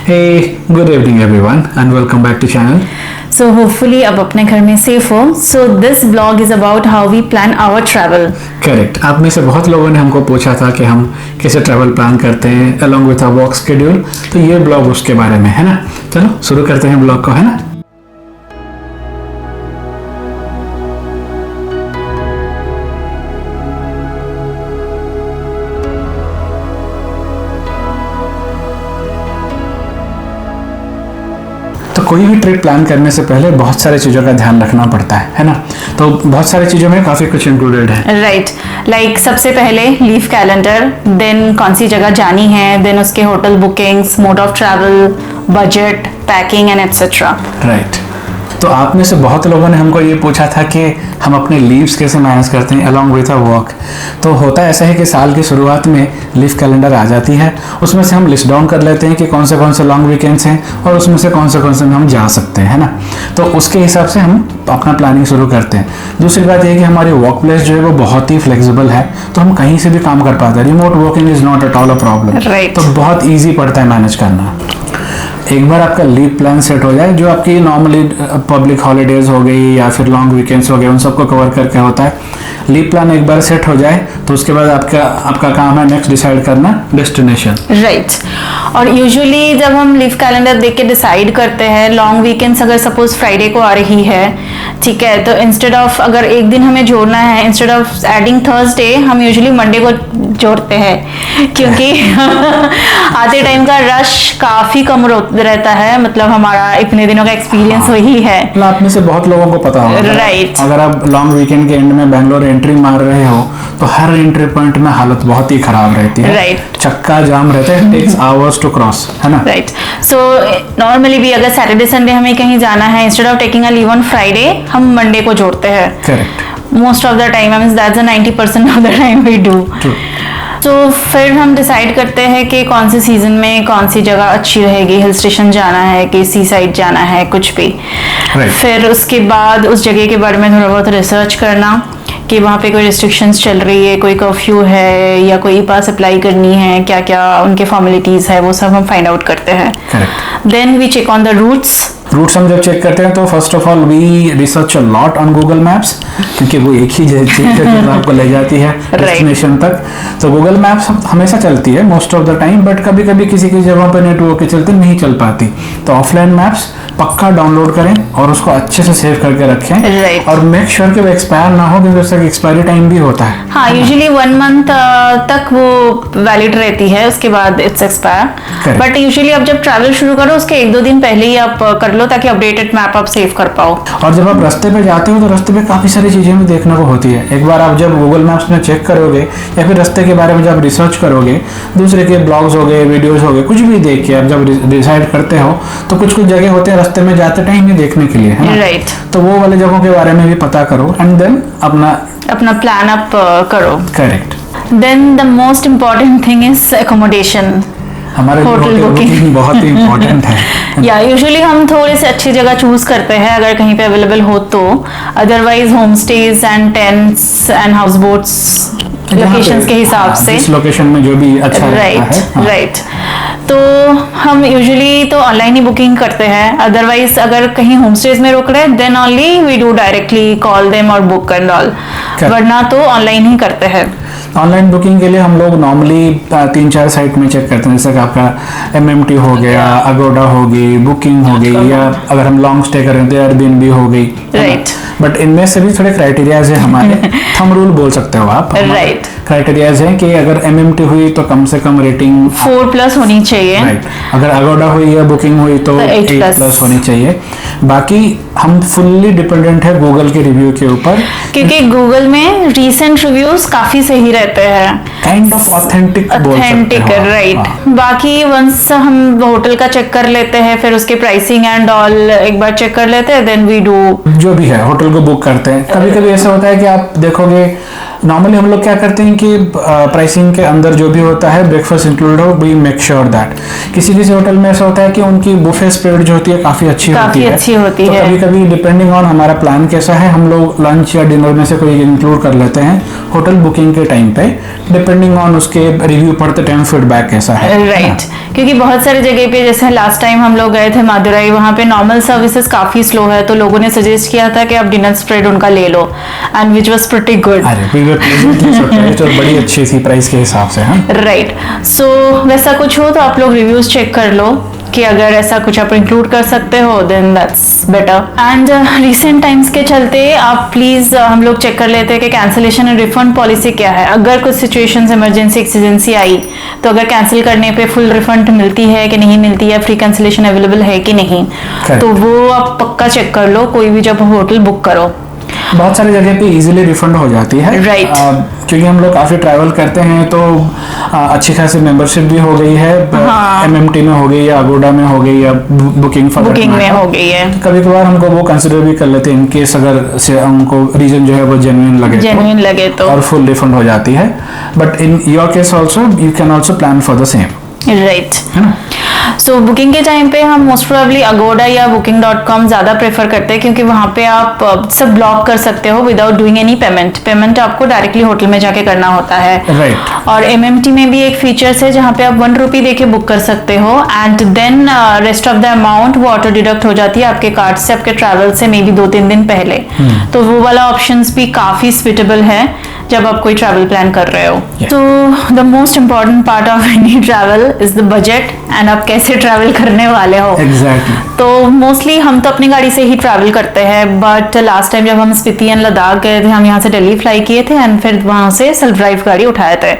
Hey, good evening everyone and welcome back to channel. So hopefully अब अपने घर में सेफ हो. So this blog is about how we plan our travel. Correct. आप में से बहुत लोगों ने हमको पूछा था कि हम कैसे ट्रैवल प्लान करते हैं along with our work schedule. तो ये ब्लॉग उसके बारे में है ना. चलो शुरू करते हैं ब्लॉग को, है ना. तो कोई भी ट्रिप प्लान करने से पहले बहुत सारी चीज़ों का ध्यान रखना पड़ता है ना. तो बहुत सारी चीज़ों में काफ़ी कुछ इंक्लूडेड है. राइट. लाइक सबसे पहले लीव कैलेंडर, देन कौन सी जगह जानी है, देन उसके hotel bookings, mode of travel, budget, packing and etcetera. Right. तो आप में से बहुत लोगों ने हमको ये पूछा था कि हम अपने लीव्स कैसे मैनेज करते हैं अलॉन्ग विथ आवर वर्क. तो होता ऐसा है कि साल की शुरुआत में लीव कैलेंडर आ जाती है. उसमें से हम लिस्ट डाउन कर लेते हैं कि कौन से लॉन्ग वीकेंड्स हैं और उसमें से कौन से में हम जा सकते हैं, है ना. तो उसके हिसाब से हम अपना प्लानिंग शुरू करते हैं. दूसरी बात यह है कि हमारी वर्क प्लेस जो है वो बहुत ही फ्लेक्सिबल है, तो हम कहीं से भी काम कर पाते हैं. Remote working is not at all a problem. तो बहुत ईजी पड़ता है मैनेज करना. एक बार आपका लीव प्लान सेट हो जाए, जो आपकी नॉर्मली पब्लिक हॉलीडेज हो गई या फिर लॉन्ग वीकेंड्स हो गए, उन सबको कवर करके होता है. लीव प्लान एक बार सेट हो जाए तो उसके बाद आपका काम है नेक्स्ट डिसाइड करना डेस्टिनेशन. राइट. और यूजुअली जब हम लीव कैलेंडर देख के डिसाइड करते हैं, लॉन्ग वीकेंड्स अगर सपोज फ्राइडे को आ रही है, ठीक है, तो इंस्टेड ऑफ अगर एक दिन हमें जोड़ना है, इंस्टेड ऑफ एडिंग थर्सडे, हम यूजुअली मंडे को जोड़ते हैं, क्योंकि आते टाइम का रश काफी कम रहता है. मतलब हमारा इतने दिनों का एक्सपीरियंस वही है. आप में से बहुत लोगों को पता होगा. राइट. अगर आप लॉन्ग वीकेंड के एंड में बैंगलोर एंट्री मार रहे हो तो हर एंट्री पॉइंट में हालत बहुत ही खराब रहती है. राइट. चक्का जाम रहता है. टेक्स आवर्स टू क्रॉस, है ना. राइट. सो नॉर्मली भी अगर सैटरडे संडे हमें कहीं जाना है, instead of taking a leave on Friday, हम मंडे को जोड़ते हैं. Correct. Most of the time, means that's 90% of the time we do. तो फिर हम डिसाइड करते हैं कि कौन से सीजन में कौन सी जगह अच्छी रहेगी. हिल स्टेशन जाना है कि सी साइड जाना है, कुछ भी. फिर उसके बाद उस जगह के बारे में थोड़ा बहुत रिसर्च करना कि वहाँ पे कोई रिस्ट्रिक्शंस चल रही है, कोई कर्फ्यू है या कोई पास अप्लाई करनी है, क्या क्या उनके फॉर्मेलिटीज है, वो सब हम फाइंड आउट करते हैं. Then we check on the routes हम जब चेक करते हैं तो first of all we research a lot on Google Maps, क्योंकि वो एक ही चीज आपको ले जाती है डेस्टिनेशन तक. तो गूगल मैप्स हमेशा चलती है most of the time, but कभी कभी किसी जगह पर नेटवर्क के चलते नहीं चल पाती. तो ऑफलाइन मैप्स पक्का डाउनलोड करें और उसको अच्छे से सेव करके रखें. और मेक श्योर कि वो एक्सपायर ना हो, क्योंकि उसका एक्सपायरी टाइम भी होता है. हाँ, यूजुअली 1 मंथ तक वो वैलिड रहती है, उसके बाद इट्स एक्सपायर. बट यूजुअली आप जब ट्रैवल शुरू करो उसके 1-2 दिन पहले ही आप कर लो, ताकि अपडेटेड मैप आप सेव कर पाओ. और जब आप रास्ते पे जाते हो तो रास्ते पे काफी सारी चीजें भी देखने को होती है. एक बार आप जब गूगल मैप्स में चेक करोगे या फिर रास्ते के बारे में जब रिसर्च करोगे, दूसरे के ब्लॉग्स हो गए, वीडियोस हो गए, कुछ भी देख के आप जब डिसाइड करते हो तो कुछ जगह होते हैं रास्ते में जाते टाइम ही देखने के लिए, है ना. राइट. तो वो वाले जगहों के बारे में भी पता करो एंड देन अपना प्लान अप करो. Correct. Then the most important thing is accommodation. हमारे होटल बुकिंग बहुत ही इम्पोर्टेंट है. या यूजुअली हम थोड़े से अच्छी जगह चूज करते हैं अगर कहीं पे अवेलेबल हो तो. Otherwise home stage and tents and house boats locations के हिसाब से, इस लोकेशन में जो भी अच्छा राइट. राइट. तो हम यूजुअली तो ऑनलाइन ही बुकिंग करते हैं. अदरवाइज अगर कहीं होम स्टेज में रोक रहे हैं then only we do directly call them और बुक एंड ऑल, वरना तो ऑनलाइन ही करते हैं. ऑनलाइन बुकिंग के लिए हम लोग नॉर्मली 3-4 साइट में चेक करते हैं, जैसे कि आपका MMT हो गया, अगोडा हो गई, बुकिंग हो गई, या अगर हम लॉन्ग स्टे करें तो एयरबीएनबी हो गई. राइट. बट इनमें से भी थोड़े क्राइटेरियाज है हमारे. थंब रूल बोल सकते हो आप. राइट. क्राइटेरियाज है कि अगर MMT हुई तो कम से कम रेटिंग 4+ होनी चाहिए. राइट. अगर अगोडा हुई या बुकिंग हुई तो 8+ होनी चाहिए. बाकी हम फुल्ली डिपेंडेंट है गूगल के रिव्यू के ऊपर, क्योंकि गूगल में रीसेंट रिव्यूज काफी सही रहते हैं. Kind of authentic. राइट. बाकी वंस हम होटल का चेक कर लेते हैं, फिर उसके प्राइसिंग एंड ऑल एक बार चेक कर लेते हैं, देन वी डू जो भी है होटल को बुक करते हैं. कभी कभी ऐसा होता है कि आप देखोगे नॉर्मली हम लोग क्या करते हैं कि प्राइसिंग के अंदर जो भी होता है ब्रेकफास्ट इंक्लूड हो, वी मेक श्योर दैट। किसी किसी होटल में ऐसा होता है कि उनकी बुफे स्प्रेड जो होती है काफ़ी अच्छी होती है। तो कभी कभी डिपेंडिंग ऑन हमारा प्लान कैसा है, हम लोग लंच या डिनर में से कोई इंक्लूड कर लेते हैं होटल बुकिंग के टाइम पे, डिपेंडिंग ऑन उसके रिव्यू पढ़ते टाइम फीडबैक कैसा है। राइट, क्योंकि बहुत सारी जगह पे जैसे लास्ट टाइम हम लोग गए थे मादुराई, वहाँ पे नॉर्मल सर्विसेज काफी स्लो है, तो लोगों ने सजेस्ट किया था कि आप डिनर स्प्रेड उनका ले लो, and which was pretty good. अरे we were pleasantly surprised और बड़ी अच्छी थी प्राइस के हिसाब से। हाँ राइट, सो वैसा कुछ हो तो आप लोग रिव्यूज चेक कर लो कि अगर ऐसा कुछ आप इंक्लूड कर सकते हो then that's better. And recent times के चलते आप प्लीज हम लोग चेक कर लेते हैं कि कैंसिलेशन एंड रिफंड पॉलिसी क्या है। अगर कुछ सिचुएशंस इमरजेंसी एक्सीजेंसी आई तो अगर कैंसिल करने पे फुल रिफंड मिलती है कि नहीं मिलती है, फ्री कैंसिलेशन अवेलेबल है कि नहीं, तो वो आप पक्का चेक कर लो कोई भी जब होटल बुक करो। बहुत सारी जगह पे इजीली रिफंड हो जाती है। राइट, क्योंकि हम लोग काफ़ी ट्रैवल करते हैं तो अच्छी खासी मेंबरशिप भी हो गई है। हाँ। MMT में हो गई या अगोडा में हो गई या बुकिंग में हो गई है। कभी कभार हमको वो कंसिडर भी कर लेते हैं इनकेस अगर से हमको रीजन जो है वो जेन्युइन लगे तो और फुल रिफंड हो जाती है। But in your case also you can also plan for the same. Right, so booking के टाइम पे हम मोस्ट प्रोबेबली अगोडा या booking.com ज़्यादा प्रेफर करते हैं, क्योंकि वहाँ पे आप सब ब्लॉक कर सकते हो विदाउट डूइंग एनी पेमेंट आपको डायरेक्टली होटल में जाके करना होता है। राइट, और MMT में भी एक फीचर्स है जहाँ पे आप ₹1 देके बुक कर सकते हो, and then rest of the amount वो ऑटो डिडक्ट हो जाती है आपके कार्ड से, आपके ट्रैवल से, मे बी 2-3 दिन पहले। तो वो वाला ऑप्शंस भी काफ़ी स्विटेबल है जब आप कोई ट्रैवल प्लान कर रहे हो। तो the most important part of any travel is the budget, and आप कैसे ट्रैवल करने वाले हो। एग्जैक्टली। तो मोस्टली हम तो अपनी गाड़ी से ही ट्रैवल करते हैं, बट लास्ट टाइम जब हम स्पीति एंड लद्दाख गए थे, हम यहाँ से दिल्ली फ्लाई किए थे एंड फिर वहां से सेल्फ ड्राइव गाड़ी उठाए थे।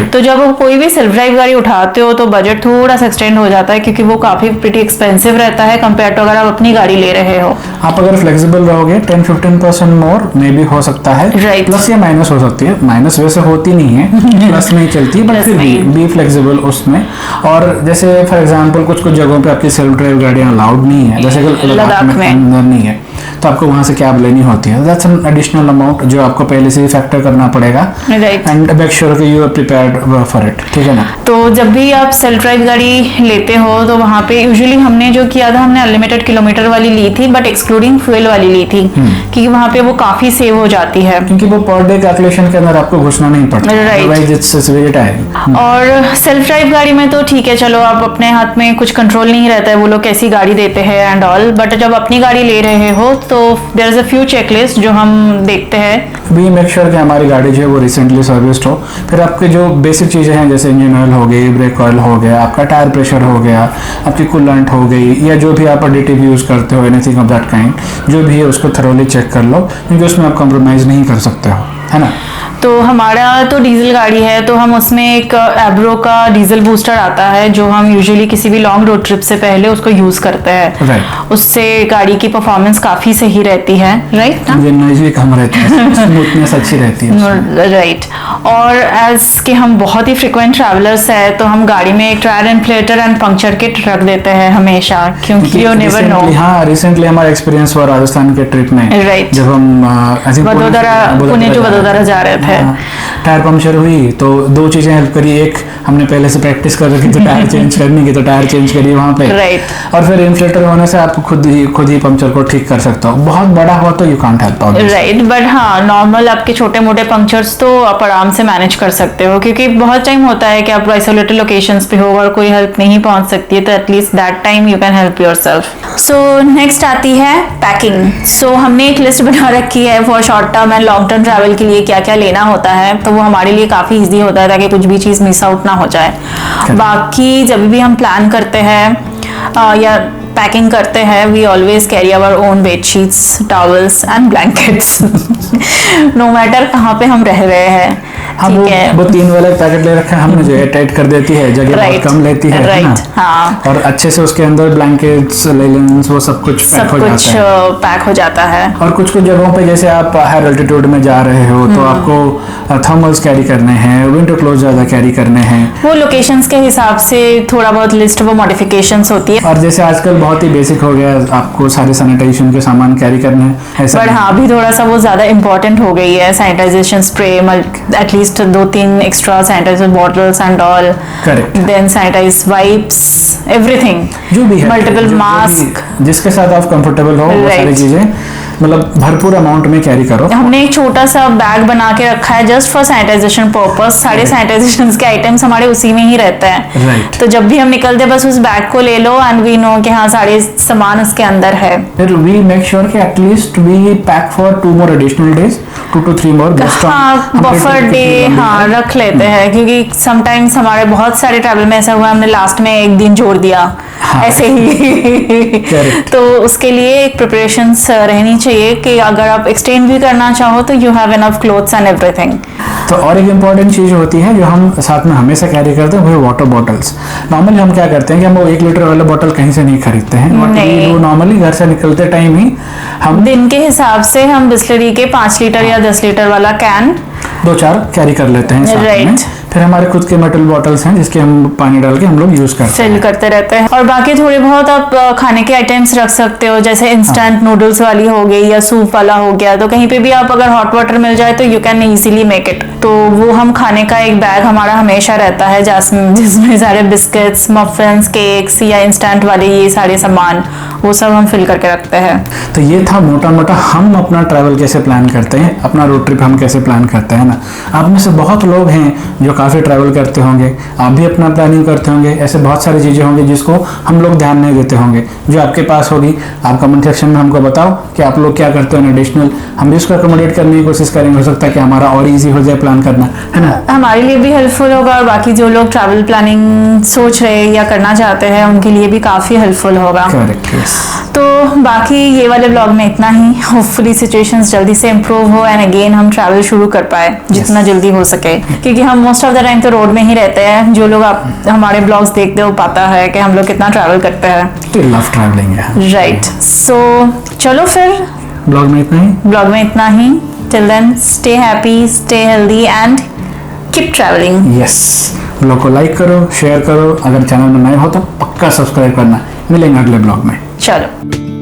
तो जब आप कोई भी सेल्फ ड्राइव गाड़ी उठाते हो तो बजट थोड़ा सा एक्सटेंड हो जाता है, क्योंकि वो काफी प्रीटी एक्सपेंसिव रहता है कंपेयर टू अगर आप अपनी गाड़ी ले रहे हो। आप अगर फ्लेक्सिबल रहोगे 10-15% मोर मे बी हो सकता है। Right. प्लस या माइनस हो सकती है, माइनस वैसे होती नहीं है, प्लस में ही चलती है, बट फिर भी फ्लेक्सिबल उसमें। और जैसे फॉर एग्जांपल कुछ जगहों पे आपकी सेल्फ ड्राइव गाड़ियां अलाउड नहीं है, जैसे कि लद्दाख में अंदर नहीं है, तो आपको वहां से कैब लेनी होती है। दैट्स एन एडिशनल अमाउंट जो आपको पहले से ही फैक्टर करना पड़ेगा, एंड मेक श्योर कि you are prepared for it. ठीक है ना। तो जब भी आप सेल्फ ड्राइव गाड़ी लेते हो तो वहाँ पे यूजुअली हमने जो किया था, हमने अनलिमिटेड किलोमीटर वाली ली थी, बट एक्सक्लूडिंग फ्यूल वाली ली थी, क्योंकि वहाँ पे वो काफी सेव हो जाती है, क्योंकि वो पर डे कैलकुलेशन के अंदर आपको घुसना नहीं पड़ता। राइट। और सेल्फ ड्राइव गाड़ी में तो ठीक है, चलो आप अपने हाथ में कुछ कंट्रोल नहीं रहता है, वो लोग कैसी गाड़ी देते हैं एंड ऑल, बट जब अपनी गाड़ी ले रहे हो तो there is a few checklist जो हम देखते हैं। वी मेक श्योर कि हमारी गाड़ी जो है वो रिसेंटली सर्विस्ड हो। फिर आपके जो बेसिक चीज़ें हैं जैसे इंजन ऑयल हो गई, ब्रेक ऑयल हो गया, आपका टायर प्रेशर हो गया, आपकी कूलेंट हो गई, या जो भी आप एडिटिव यूज़ करते हो, एनीथिंग ऑफ दैट काइंड, जो भी है उसको थरोली चेक कर लो, क्योंकि उसमें आप कॉम्प्रोमाइज़ नहीं कर सकते हो, है ना। तो हमारा तो डीजल गाड़ी है, तो हम उसमें एक एब्रो का डीजल बूस्टर आता है जो हम यूजुअली किसी भी लॉन्ग रोड ट्रिप से पहले उसको यूज करते हैं। राइट। उससे गाड़ी की परफॉर्मेंस काफी सही रहती है। राइट, नॉइज भी कम रहती है, स्मूथनेस अच्छी रहती है। राइट। और एज कि हम बहुत ही फ्रिक्वेंट ट्रैवलर्स है, तो हम गाड़ी में एक tyre inflator and puncture kit रख देते हैं हमेशा, क्योंकि यू नेवर नो। हाँ, रिसेंटली हमारा एक्सपीरियंस हुआ राजस्थान के ट्रिप में। राइट। जब हम पुणे टू वडोदरा जा रहे थे, टायर पंक्चर हुई तो दो चीजें हेल्प करी। एक, हमने पहले से प्रैक्टिस कर रखी तो टायर चेंज करने की, तो टायर चेंज करिए वहां पे। राइट। और फिर इन्फ्लेटर होने से आप खुद ही पंक्चर को ठीक कर सकते हो। बहुत बड़ा हुआ तो you can't help. Right, but हाँ, नॉर्मल आपके छोटे मोटे पंक्चर्स तो आप आराम से मैनेज कर सकते हो, क्योंकि बहुत टाइम होता है कि आप आइसोलेटेड लोकेशंस पे हो और कोई हेल्प नहीं पहुंच सकती है, तो at least that time you can help yourself. So next आती है पैकिंग। सो हमने एक लिस्ट बना रखी है for short term and long term travel के लिए क्या क्या लेना होता है, तो वो हमारे लिए काफी इजी होता है ताकि कुछ भी चीज मिस आउट ना हो जाए। बाकी जब भी हम प्लान करते हैं या पैकिंग करते हैं, we always carry our own bedsheets, towels and blankets no matter कहाँ पे हम रह रहे हैं। हाँ, ठीक है। वो 3 वाला पैकेट ले रखा है हमने, जो एयरटाइट कर देती है, जगह बहुत कम लेती है राइट, ना? हाँ। और अच्छे से उसके अंदर ब्लैंकेट्स, लेगिंग्स, वो सब कुछ पैक हो कुछ जाता है। पैक हो जाता है। और कुछ कुछ जगहों पे जैसे आप हायर अल्टीट्यूड में जा रहे हो तो आपको थर्मल्स कैरी करने हैं, विंटर क्लोथ ज़्यादा कैरी करने हैं। वो लोकेशंस के हिसाब से थोड़ा बहुत लिस्ट वो मॉडिफिकेशंस होती है। और जैसे आजकल बहुत ही बेसिक हो गया, आपको सारे सैनिटाइजेशन के सामान कैरी करने हैं, ऐसा बट नहीं। हाँ, अभी थोड़ा सा वो ज्यादा इंपॉर्टेंट हो गई है, sanitisation spray, at least 2-3 extra sanitiser bottles and all, correct, then sanitise wipes, everything, जो भी है, मल्टीपल मास्क, जिसके साथ आप कंफर्टेबल हो, वो सारी Right. चीजें मतलब भरपूर अमाउंट में कैरी करो। हमने एक छोटा सा बैग बना के रखा है जस्ट फॉर सैनिटाइजेशन पर्पस। सारे Right. सैनिटाइजेशन के आइटम्स हमारे उसी में ही रहते हैं। Right. तो जब भी हम निकलते हैं बस उस बैग को ले लो एंड वी नो कि हाँ सारे सामान उसके अंदर है। फिर वी मेक श्योर कि at least we pack for 2 more additional days, 2 to 3 more based on हाँ, हम बफर पेट्रोल डे कितनी लंबी हाँ है। रख लेते हैं, क्योंकि समटाइम्स हमारे बहुत सारे ट्रैवल में ऐसा हुआ हमने लास्ट में एक दिन जोड़ दिया, हाँ। ऐसे ही। Correct. तो उसके लिए एक प्रिपरेशंस रहनी चाहिए कि अगर आप एक्सटेंड भी करना चाहो तो you have enough clothes and everything. तो और एक इम्पॉर्टेंट चीज़ होती है जो हम साथ में हमेशा कैरी करते हैं, वो है वाटर बॉटल्स। नॉर्मली हम क्या करते हैं कि हम वो 1 लीटर वाला बॉटल कहीं से नहीं खरीदते हैं, नहीं। वो नॉर्मली घर से निकलते टाइम ही हम दिन के हिसाब से हम बिस्लरी के 5 लीटर या 10 लीटर वाला कैन 2-4 कैरी कर लेते हैं साथ में। Right. फिर हमारे खुद के मेटल बॉटल्स हैं जिसके हम पानी डाल के हम लोग यूज करते फिल हैं। करते रहते हैं। और बाकी थोड़े बहुत आप खाने के आइटम्स रख सकते हो, जैसे इंस्टेंट नूडल्स वाली हो गई या सूप वाला हो गया, तो कहीं पे भी आप अगर हॉट वाटर मिल जाए तो you can easily make it. तो वो हम खाने का एक बैग हमारा हमेशा रहता है जिसमें सारे बिस्किट्स, मफिन्स, केक्स या इंस्टेंट वाले ये सारे सामान वो सब हम फिल करके रखते हैं। तो ये था मोटा मोटा हम अपना ट्रैवल कैसे प्लान करते हैं, अपना रोड ट्रिप हम कैसे प्लान करते हैं ना। आप में से बहुत लोग हैं जो काफ़ी ट्रैवल करते होंगे, आप भी अपना प्लानिंग करते होंगे, ऐसे बहुत सारी चीज़ें होंगी जिसको हम लोग ध्यान नहीं देते होंगे, जो आपके पास होगी। आप कमेंट सेक्शन में हमको बताओ कि आप लोग क्या करते हो एडिशनल, हम भी उसको अकोमोडेट करने की कोशिश करेंगे। हो सकता है कि हमारा और ईजी हो जाए प्लान करना, है ना। हमारे लिए भी हेल्पफुल होगा और बाकी जो लोग ट्रैवल प्लानिंग सोच रहे हैं या करना चाहते हैं उनके लिए भी काफ़ी हेल्पफुल होगा। Correct, yes. तो बाकी ये वाले ब्लॉग में इतना ही। होपफुली सिचुएशंस जल्दी से इम्प्रूव हो एंड अगेन हम ट्रैवल शुरू कर पाए जितना जल्दी हो सके, क्योंकि हम मोस्ट ऑफ द टाइम तो रोड में ही रहते हैं। जो लोग आप हमारे ब्लॉग्स देखते हो पता है कि हम लोग कितना ट्रैवल करते हैं। तो लव ट्रैवलिंग है, राइट। सो चलो फिर ब्लॉग में इतना ही। ब्लॉग में इतना ही। Till then stay happy, stay healthy and keep travelling. Yes, blog को लाइक करो, शेयर करो, अगर चैनल में नए हो तो पक्का सब्सक्राइब करना। मिलेंगे अगले ब्लॉग में। चलो।